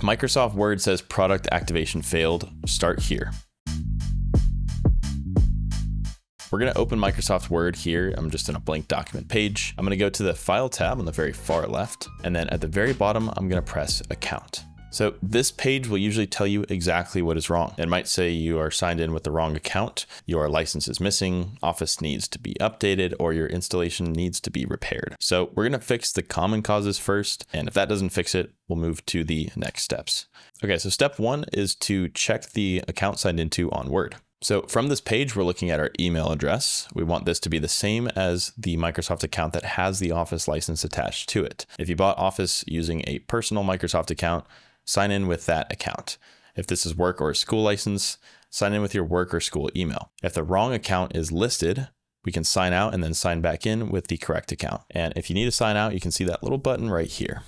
If Microsoft Word says product activation failed, start here. We're going to open Microsoft Word here. I'm just in a blank document page. I'm going to go to the File tab on the very far left, and then at the very bottom, I'm going to press Account. So this page will usually tell you exactly what is wrong. It might say you are signed in with the wrong account, your license is missing, Office needs to be updated, or your installation needs to be repaired. So we're going to fix the common causes first, and if that doesn't fix it, we'll move to the next steps. Okay, so step one is to check the account signed into on Word. So from this page, we're looking at our email address. We want this to be the same as the Microsoft account that has the Office license attached to it. If you bought Office using a personal Microsoft account, sign in with that account. If this is work or a school license, sign in with your work or school email. If the wrong account is listed, we can sign out and then sign back in with the correct account. And if you need to sign out, you can see that little button right here.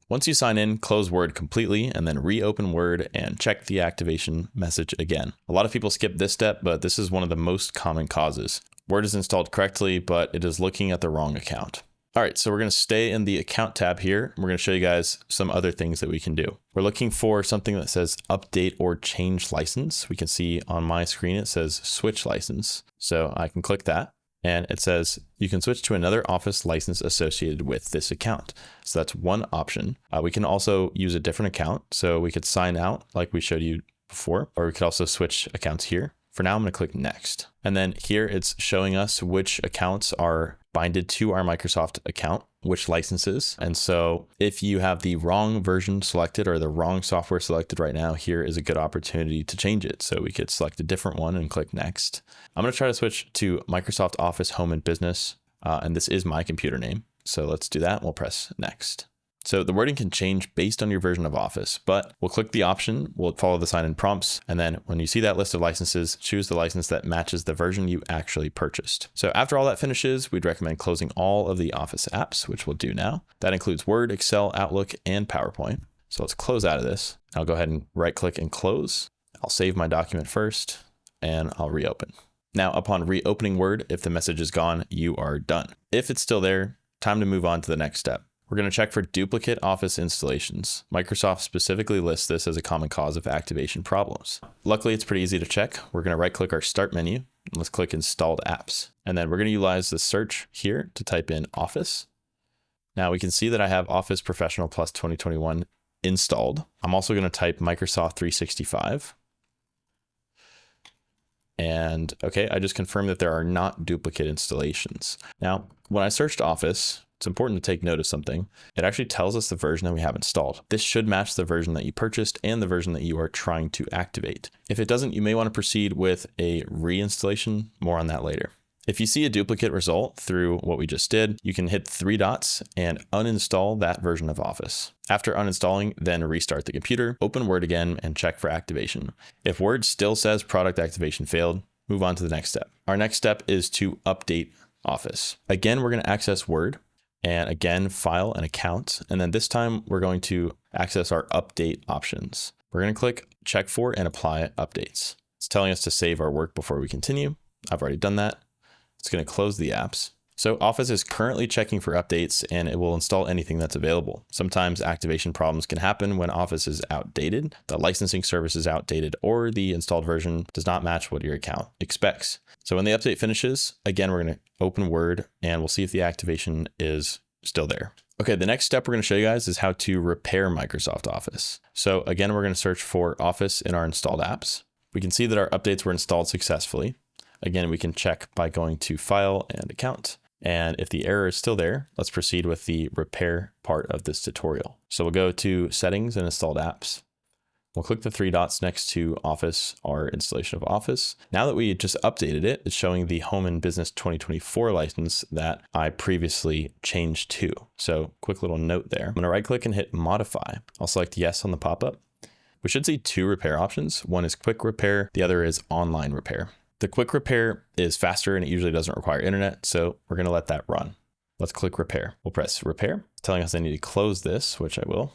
Once you sign in, close Word completely and then reopen Word and check the activation message again. A lot of people skip this step, but this is one of the most common causes. Word is installed correctly, but it is looking at the wrong account. All right, so we're going to stay in the account tab here. We're going to show you guys some other things that we can do. We're looking for something that says update or change license. We can see on my screen, it says switch license. So I can click that and it says you can switch to another Office license associated with this account. So that's one option. We can also use a different account. So we could sign out like we showed you before, or we could also switch accounts here. For now, I'm going to click next. And then here it's showing us which accounts are binded to our Microsoft account, which licenses. And so if you have the wrong version selected or the wrong software selected right now, here is a good opportunity to change it. So we could select a different one and click next. I'm going to try to switch to Microsoft Office Home and Business. And this is my computer name. So let's do that. We'll press next. So the wording can change based on your version of Office, but we'll click the option, we'll follow the sign-in prompts, and then when you see that list of licenses, choose the license that matches the version you actually purchased. So after all that finishes, we'd recommend closing all of the Office apps, which we'll do now. That includes Word, Excel, Outlook, and PowerPoint. So let's close out of this. I'll go ahead and right-click and close. I'll save my document first, and I'll reopen. Now, upon reopening Word, if the message is gone, you are done. If it's still there, time to move on to the next step. We're going to check for duplicate Office installations. Microsoft specifically lists this as a common cause of activation problems. Luckily, it's pretty easy to check. We're going to right-click our Start menu. Let's click Installed Apps. And then we're going to utilize the search here to type in Office. Now we can see that I have Office Professional Plus 2021 installed. I'm also going to type Microsoft 365. And okay, I just confirmed that there are not duplicate installations. Now, when I searched Office, it's important to take note of something. It actually tells us the version that we have installed. This should match the version that you purchased and the version that you are trying to activate. If it doesn't, you may want to proceed with a reinstallation. More on that later. If you see a duplicate result through what we just did, you can hit 3 dots and uninstall that version of Office. After uninstalling, then restart the computer, open Word again, and check for activation. If Word still says product activation failed, move on to the next step. Our next step is to update Office. Again, we're going to access Word. And again, File and Account. And then this time we're going to access our update options. We're going to click check for and apply updates. It's telling us to save our work before we continue. I've already done that. It's going to close the apps. So Office is currently checking for updates and it will install anything that's available. Sometimes activation problems can happen when Office is outdated, the licensing service is outdated, or the installed version does not match what your account expects. So when the update finishes, again, we're going to open Word and we'll see if the activation is still there. Okay, the next step we're going to show you guys is how to repair Microsoft Office. So again, we're going to search for Office in our installed apps. We can see that our updates were installed successfully. Again, we can check by going to File and Account. And if the error is still there, let's proceed with the repair part of this tutorial. So we'll go to Settings and Installed Apps. We'll click the 3 dots next to Office, our installation of Office. Now that we just updated it, it's showing the Home and Business 2024 license that I previously changed to. So quick little note there. I'm going to right click and hit Modify. I'll select Yes on the pop-up. We should see 2 repair options. One is Quick Repair. The other is Online Repair. The Quick Repair is faster and it usually doesn't require internet. So we're going to let that run. Let's click Repair. We'll press Repair, telling us I need to close this, which I will.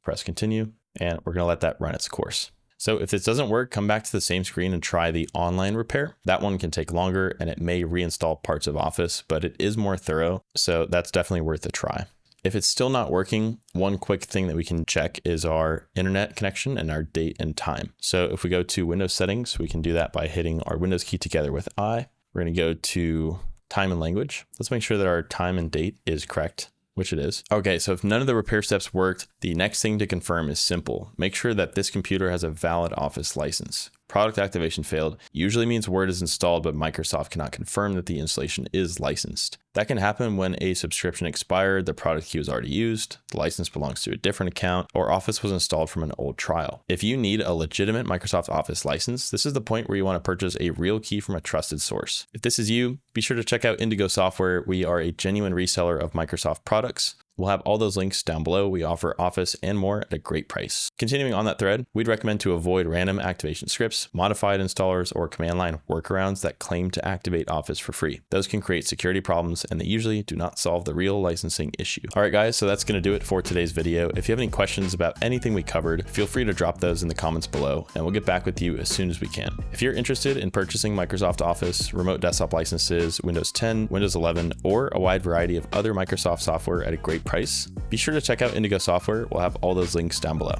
Press Continue. And we're going to let that run its course. So if this doesn't work, come back to the same screen and try the online repair. That one can take longer and it may reinstall parts of Office, but it is more thorough. So that's definitely worth a try. If it's still not working, one quick thing that we can check is our internet connection and our date and time. So if we go to Windows settings, we can do that by hitting our Windows key together with I. We're going to go to time and language. Let's make sure that our time and date is correct, which it is. Okay, so if none of the repair steps worked, the next thing to confirm is simple. Make sure that this computer has a valid Office license. Product activation failed usually means Word is installed, but Microsoft cannot confirm that the installation is licensed. That can happen when a subscription expired, the product key was already used, the license belongs to a different account, or Office was installed from an old trial. If you need a legitimate Microsoft Office license, this is the point where you want to purchase a real key from a trusted source. If this is you, be sure to check out Indigo Software. We are a genuine reseller of Microsoft products. We'll have all those links down below. We offer Office and more at a great price. Continuing on that thread, we'd recommend to avoid random activation scripts, modified installers, or command line workarounds that claim to activate Office for free. Those can create security problems and they usually do not solve the real licensing issue. All right, guys, so that's going to do it for today's video. If you have any questions about anything we covered, feel free to drop those in the comments below and we'll get back with you as soon as we can. If you're interested in purchasing Microsoft Office, remote desktop licenses, Windows 10, Windows 11, or a wide variety of other Microsoft software at a great price, be sure to check out Indigo Software. We'll have all those links down below.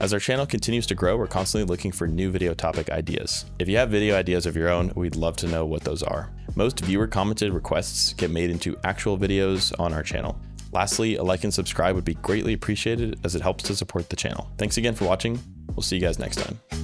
As our channel continues to grow, we're constantly looking for new video topic ideas. If you have video ideas of your own, we'd love to know what those are. Most viewer commented requests get made into actual videos on our channel. Lastly, a like and subscribe would be greatly appreciated as it helps to support the channel. Thanks again for watching. We'll see you guys next time.